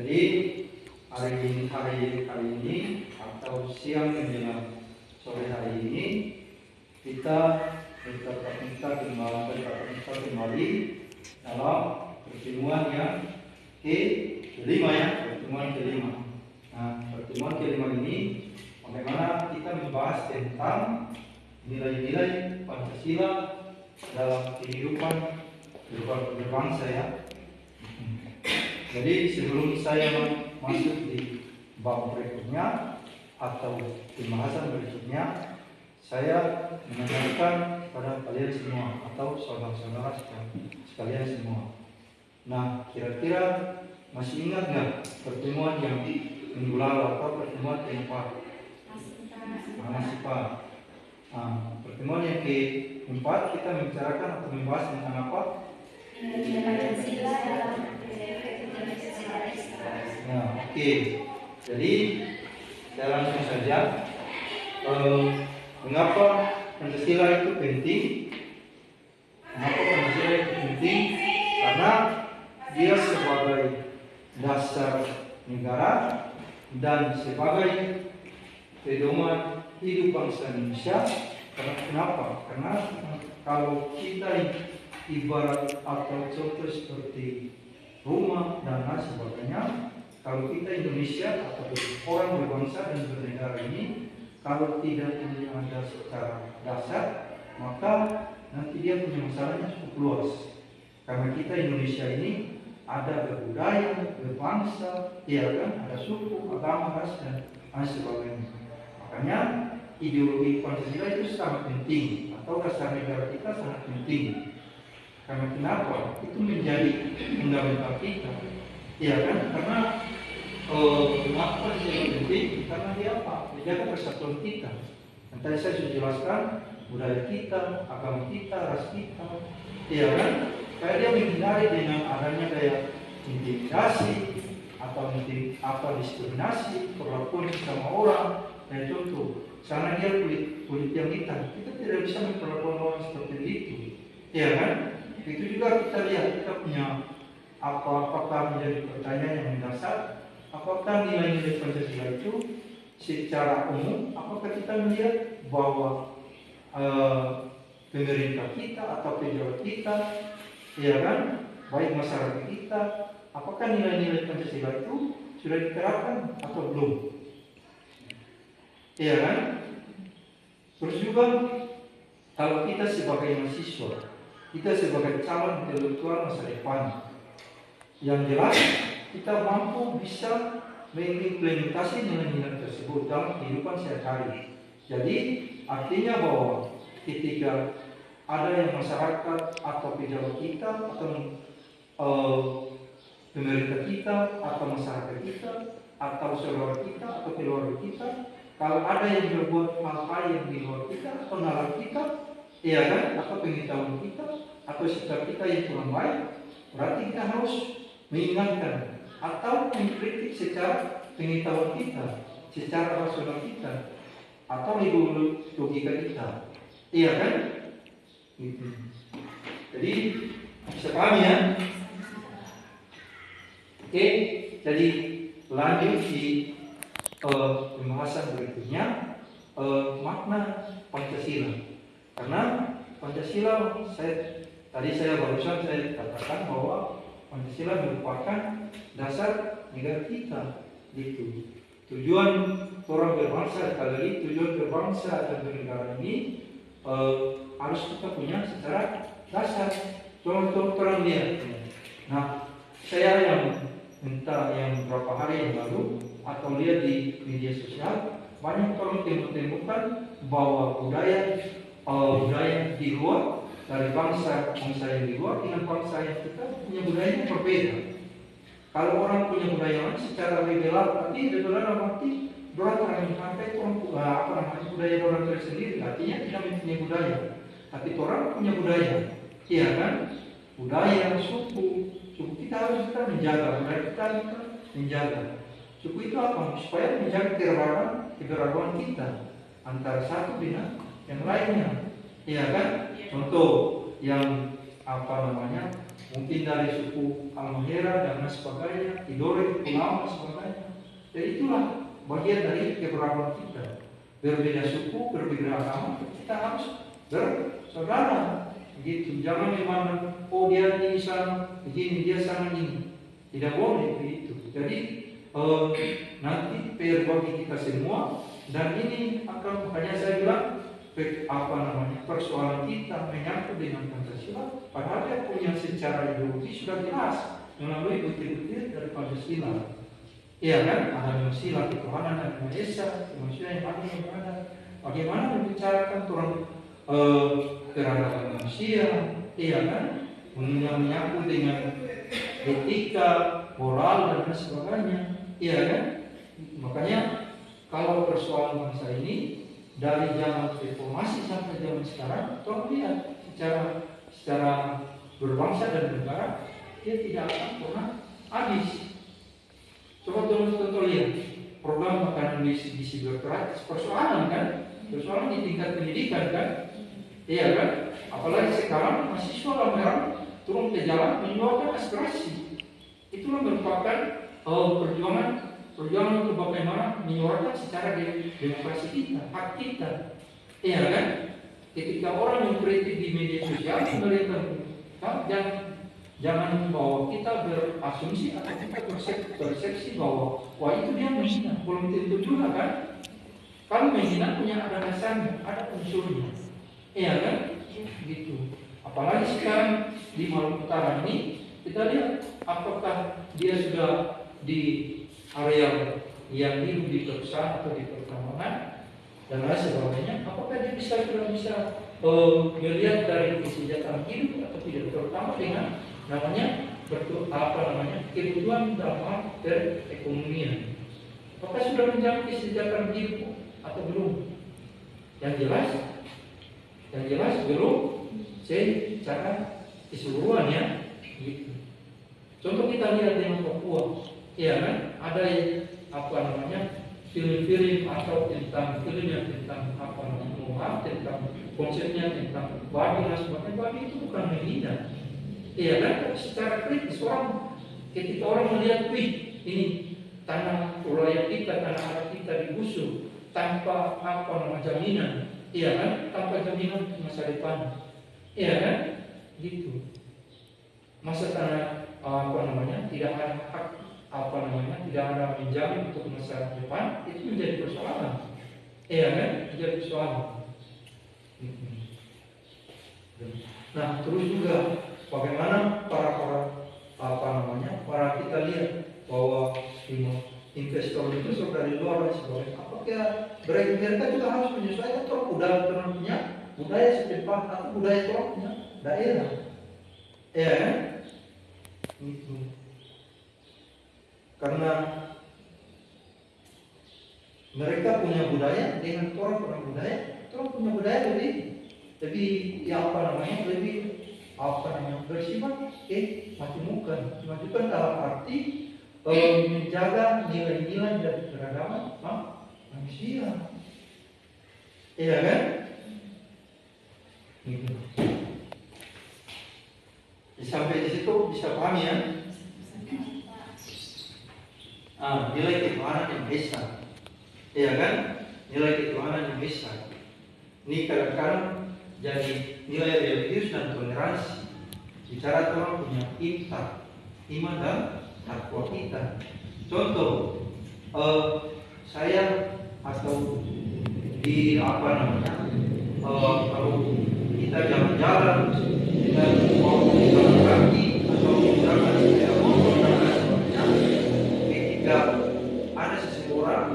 Jadi hari ini atau siang menjelang sore hari ini kita kembali dalam pertemuan yang kelima ya, pertemuan kelima. Nah, pertemuan kelima ini bagaimana kita membahas tentang nilai-nilai Pancasila dalam kehidupan berbangsa ya. Jadi sebelum saya masuk di bab berikutnya atau pembahasan berikutnya, saya menanyakan kepada kalian semua atau saudara-saudara sekalian semua. Nah, kira-kira masih ingat nggak pertemuan yang minggu lalu atau pertemuan keempat? Masih Pak. Nah, pertemuan yang keempat kita membicarakan atau membahas tentang apa? Pancasila dalam Nah, oke. Jadi saya langsung saja. Mengapa Pancasila itu penting? Mengapa Pancasila itu penting? Karena dia sebagai dasar negara dan sebagai pedoman hidup bangsa Indonesia. Kenapa? Karena kalau kita ibarat atau contoh seperti rumah dan lain sebagainya, kalau kita Indonesia atau orang berbangsa dan bernegara ini, kalau tidak punya ada secara dasar, maka nanti dia punya masalahnya cukup luas. Karena kita Indonesia ini ada berbudaya, berbangsa, ya kan, ada suku, agama, ras dan lain sebagainya. Makanya ideologi Pancasila itu sangat penting, atau dasar negara kita sangat penting. Karena kenapa? Itu menjadi fundamental kita, ya kan? Karena kenapa dia penting? Karena dia apa? Menjaga persatuan kita. Dan tadi saya sudah jelaskan budaya kita, agama kita, ras kita, ya kan? Kayak dia menghindari dengan adanya kayak intimidasi atau diskriminasi, perlakuan sama orang. Dan contoh, karena dia kulit yang hitam, kita tidak bisa memperlakukan orang seperti itu, ya kan? Itu juga kita lihat, kita punya apakah menjadi pertanyaan yang mendasar, apakah nilai-nilai Pancasila itu secara umum, apakah kita melihat bahwa pemerintah kita atau pejabat kita, ya kan, baik masyarakat kita, apakah nilai-nilai Pancasila itu sudah diterapkan atau belum, ya kan? Terus juga kalau kita sebagai mahasiswa, kita sebagai calon intelektual masa depan, yang jelas kita mampu bisa mengimplementasi nilai-nilai tersebut dalam kehidupan sehari-hari. Jadi artinya bahwa ketika ada yang masyarakat atau pejabat kita atau pemerintah kita atau masyarakat kita atau saudara kita atau keluarga kita, kalau ada yang berbuat hal-hal yang di luar kita atau nalar kita, ya kan, atau pengetahuan kita atau sikap kita yang kurang baik, berarti kita harus mengingatkan atau mengkritik secara pengetahuan kita, secara rasional kita, atau logika kita, iya kan? Gitu. Jadi bisa paham ya? Oke, jadi lanjut di pembahasan berikutnya, makna Pancasila. Karena Pancasila, tadi saya barusan katakan bahwa Pancasila merupakan dasar negara kita. Gitu. Tujuan orang berbangsa, kali tujuan berbangsa dan bernegara ini harus kita punya secara dasar. Contoh orang lihat. Nah, saya yang beberapa hari yang lalu atau lihat di media sosial, banyak orang temukan bahwa budaya di luar dari bangsa yang di luar dengan bangsa yang kita punya budaya yang berbeda. Kalau orang punya budaya lain secara liberal, berarti orang sampai budaya orang tersendiri, artinya tidak punya budaya. Tapi orang punya budaya, iya kan? Budaya suku kita harus menjaga, budaya kita menjaga. Suku itu apa? Supaya menjaga keberagaman kita antara satu dengan yang lainnya, iya kan? Contoh yang mungkin dari suku Halmahera dan sebagainya, Tidore, Pulau dan sebagainya. Jadi itulah bagian dari keberagaman kita. Berbeda suku, berbeda agama, kita harus bersaudara. Begitu, jangan memandang oh dia di sana begini, dia sana ini. Tidak boleh begitu. Jadi nanti PR bagi kita semua, dan ini akan, makanya saya bilang persoalan kita menyangkut dengan Pancasila, padahal dia punya secara ideologi sudah jelas melalui bukti-bukti dari Pancasila. Iya kan? Ada sila ketuhanan dan Maha Esa, manusia yang adil yang ada. Bagaimana membicarakan tentang keragaman manusia, iya kan? Menyangkut dengan etika, moral dan sebagainya, iya kan? Makanya kalau persoalan bangsa ini dari zaman reformasi sampai zaman sekarang, tolong lihat secara berbangsa dan negara, dia tidak akan pernah habis. Coba contoh lihat program makanan gizi gratis, persoalan kan? Persoalan di tingkat pendidikan kan? Iya kan? Apalagi sekarang mahasiswa Lameran turun ke jalan menyuarakan aspirasi. Itulah merupakan perjuangan untuk bagaimana menyuarakan secara demokrasi kita, hak kita. Iya kan? Ketika orang mengkritik di media sosial, pemerintah jangan bahwa kita berasumsi atau kita persepsi bahwa wah itu dia menghina. Belum tentu juga kan? Kalau menghina punya ada dasarnya, ada unsurnya. Iya kan? Gitu. Apalagi sekarang di Maluku Utara ini, kita lihat apakah dia sudah di area yang hidup di pedesaan atau di pertambangan dan lain sebagainya, apakah dia sudah bisa melihat dari kesejahteraan hidup atau tidak, terutama dengan kebutuhan dalam hal perekonomian. Apakah sudah menjamin kesejahteraan hidup atau belum? Yang jelas belum secara keseluruhan ya. Gitu. Contoh kita lihat dengan Papua, ya kan? Ada film-film atau tentang film yang tentang tentang konsepnya tentang babi dan sebagainya. Babi itu bukan menghina. Iya kan? Secara kritis ketika orang melihat, wih, ini tanah wilayah kita, tanah adat kita digusur tanpa jaminan, iya kan? Tanpa jaminan masa depan, iya kan? Gitu. Masa tanah tidak ada hak tidak ada menjamin untuk masa depan, itu menjadi persoalan, iya kan? Menjadi persoalan. Nah, terus juga bagaimana para kita lihat bahwa investor dari luar dan sebagainya, apakah mereka juga harus menyesuaikan budaya budaya setempat atau budaya punya daerah, ya kan? Itu karena mereka punya budaya dengan orang punya budaya lebih bersifat majukan dalam arti menjaga nilai-nilai dari keragaman manusia, iya kan? Gitu. Sampai di situ bisa paham ya? Nilai ketuhanan yang esa, iya kan? Nilai ketuhanan yang esa. Ini kadang-kadang jadi nilai religius dan toleransi. Bicara orang punya iman dan takwa kita. Contoh, saya atau di kalau kita jalan-jalan, kita mau jalan kaki atau jalan sepeda motor dan lain sebagainya, ketika ada seseorang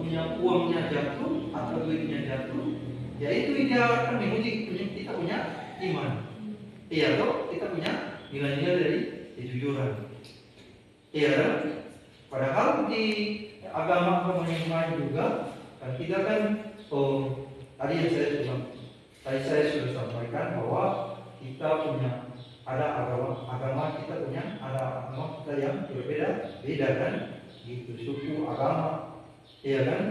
punya uangnya jatuh atau duitnya jatuh, ya itu dia akan menguji kita punya iman. Iya toh, kita punya nilai-nilai dari kejujuran. Iya, padahal di agama yang lain juga, kita kan tadi saya sudah sampaikan bahwa kita punya ada agama kita punya ada agama kita yang berbeda kan, gitu, suku agama, iya kan?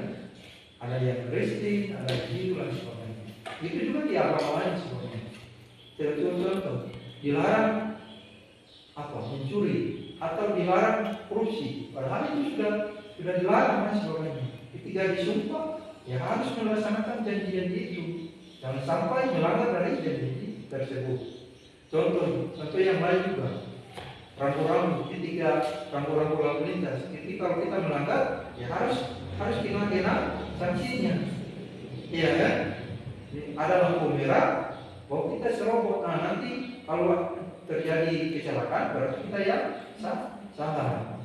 Ada yang Kristen, ada yang Hindu dan sebagainya. Itu juga di agama lain sebagainya. Contoh dilarang mencuri atau dilarang korupsi. Padahal itu sudah dilarang dan sebagainya. Ketika disumpah, ya harus melaksanakan janji-janji itu. Jangan sampai melanggar dari janji tersebut. Contoh yang lain juga, rambu-rambu. Ketika rambu-rambu lalu lintas, kalau kita melanggar, ya harus kena sanksinya. Iya kan? Ada lampu merah, bahwa kita serobot. Nah, nanti kalau terjadi kecelakaan, berarti kita yang salah.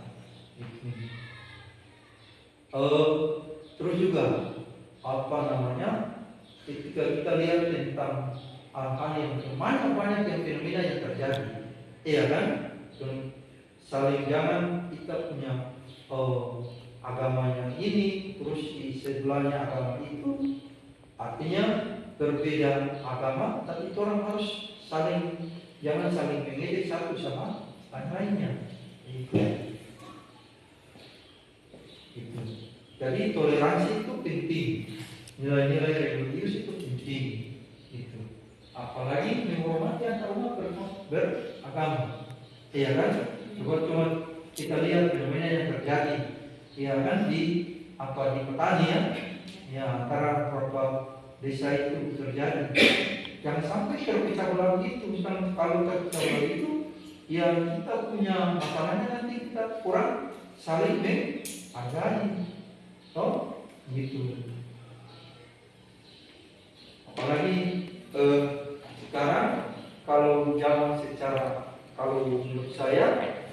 Terus juga ketika kita lihat tentang hal-hal yang banyak yang fenomena yang terjadi, iya kan? Saling jangan kita punya agama yang ini, terus di sebelahnya agama itu, artinya berbeda agama, tapi orang harus jangan saling mengejek satu sama lainnya. Itu. Jadi toleransi itu penting, nilai-nilai religius itu penting. Gitu. Apalagi menghormati antarumat beragama. Iya kan? Cuma kita lihat fenomena yang terjadi, iya kan, di petani ya antara beberapa desa itu terjadi. Jangan sampai terpecah belah itu. Kalau terpecah belah itu, ya kita punya masalahnya, nanti kita kurang saling menghargai. Gitu. Apalagi sekarang kalau menurut saya,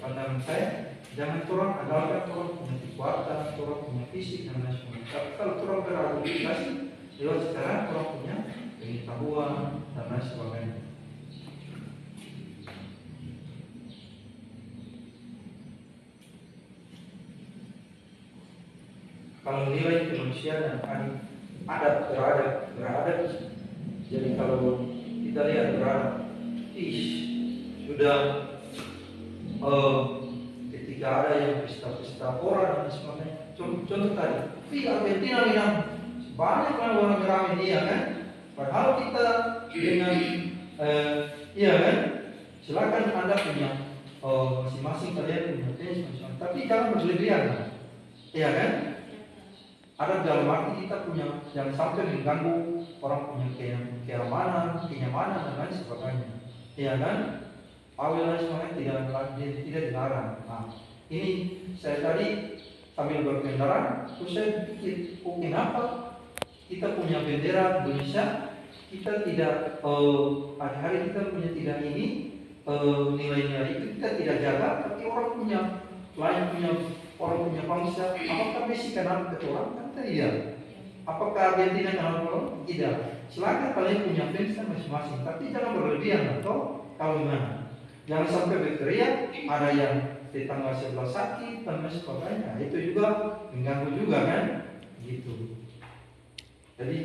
pandangan saya, jangan orang andalkan orang punya kekuatan, orang punya fisik dan lain sebagainya. Kalau orang berargumentasi lewat sekarang, orang punya pengetahuan dan lain sebagainya. Kalau nilai kemanusiaan dan beradab. Jadi kalau kita lihat beradab, sudah ketika ada yang pesta-pesta orang dan sebagainya. Contoh tadi, di Argentina bilang banyak orang beramai dia kan. Padahal kita dengan iya kan, silakan Anda punya masing-masing kalian punya tenis, tapi jangan berlebihan, iya kan? Ada dalam arti kita punya, jangan sampai mengganggu orang punya kenyamanan dan lain sebagainya. Iya kan? Awal dan sebagainya tidak dilarang. Nah, ini saya tadi sambil berkendara, terus saya pikir, kenapa kita punya bendera Indonesia, kita tidak hari-hari kita punya tidak ini nilai-nilai itu kita tidak jaga, tapi orang punya bangsa. Apakah Messi kenal ke orang? Kan tidak. Apakah Argentina kenal orang? Tidak. Silakan kalian punya fans masing-masing, tapi jangan berlebihan atau kalau gimana. Jangan sampai berteriak, ada yang tetangga sebelah sakit dan sebagainya. Itu juga mengganggu juga kan? Gitu. Jadi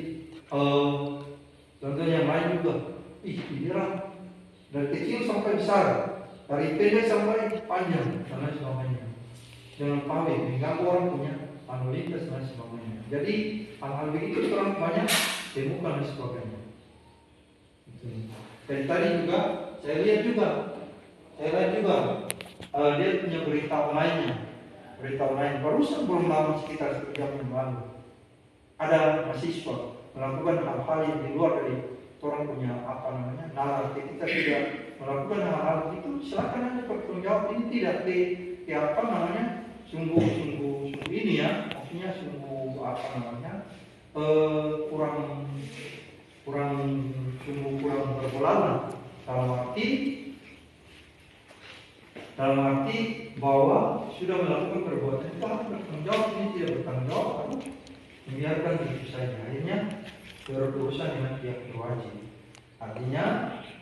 contoh yang lain juga, giliran dari kecil sampai besar, dari pendek sampai panjang dan lain sebagainya. Jangan pawai, mengganggu orang punya lintas dan sebagainya. Jadi hal-hal begitu orang banyak temukan dan sebagainya. Dan tadi juga saya lihat juga dia punya berita online barusan belum lama, sekitar 1 jam yang lalu. Ada mahasiswa melakukan hal-hal yang di luar dari orang punya nalar. Ketika tidak melakukan hal-hal itu, silakan Anda bertanggung jawab. Ini tidak sungguh ini ya, maksudnya sungguh kurang berpengalaman dalam arti bahwa sudah melakukan perbuatan itu harus bertanggung jawab. Ini tidak bertanggung jawab, lalu membiarkan begitu saja, akhirnya berurusan dengan pihak berwajib. Artinya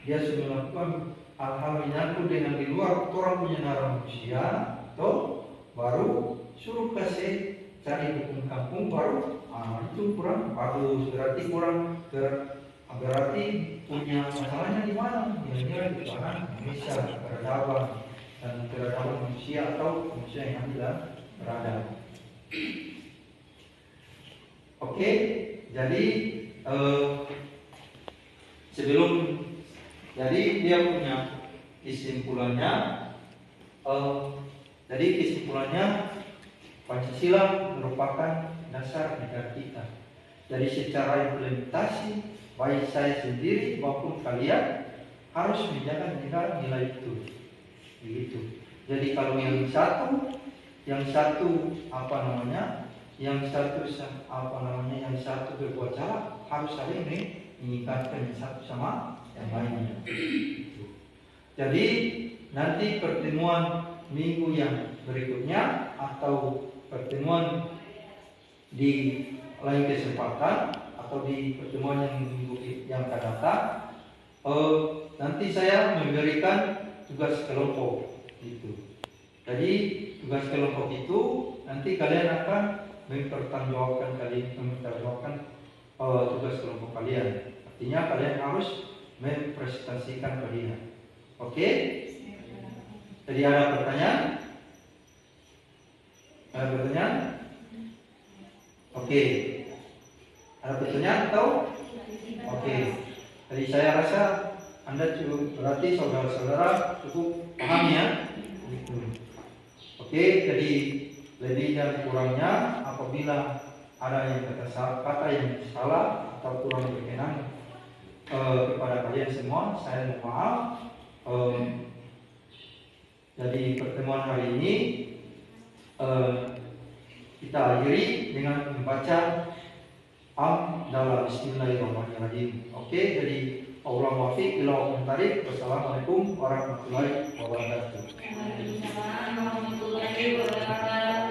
dia sudah melakukan hal-hal menyangkut dengan di luar orang punya nalar manusia, atau baru suruh kasih cari hukum kampung baru, itu kurang bagus. Berarti punya masalahnya di mana? Dia kecuali Indonesia, peradaban dan peradaban manusia atau manusia yang tidak beradab. Oke, jadi jadi dia punya kesimpulannya Jadi kesimpulannya, Pancasila merupakan dasar negara kita. Jadi secara implementasi, baik saya sendiri maupun kalian harus menjaga nilai itu. Begitu. Jadi kalau yang satu yang satu berbuat salah, harus saling mengingatkan satu sama yang lainnya. Jadi nanti pertemuan minggu yang berikutnya atau pertemuan di lain kesempatan atau di pertemuan yang minggu yang akan datang, nanti saya memberikan tugas kelompok gitu. Jadi tugas kelompok itu nanti kalian akan mempertanggungjawabkan tugas kelompok kalian. Artinya kalian harus mempresentasikan kalian. Oke? Jadi ada pertanyaan? Ada pertanyaan? Oke. Ada pertanyaan atau? Oke. Jadi saya rasa Anda cukup, berarti saudara-saudara cukup paham ya? Oke, jadi lebih dan kurangnya apabila ada yang kata yang salah atau kurang berkenan kepada kalian semua, saya mohon maaf. Jadi pertemuan hari ini kita akhiri dengan membaca Hamdalah Bismillahirrahmanirrahim. Oke, jadi Allah muwaffiq ila aqwamit. Wassalamualaikum warahmatullahi wabarakatuh. Waalaikumsalam warahmatullahi wabarakatuh.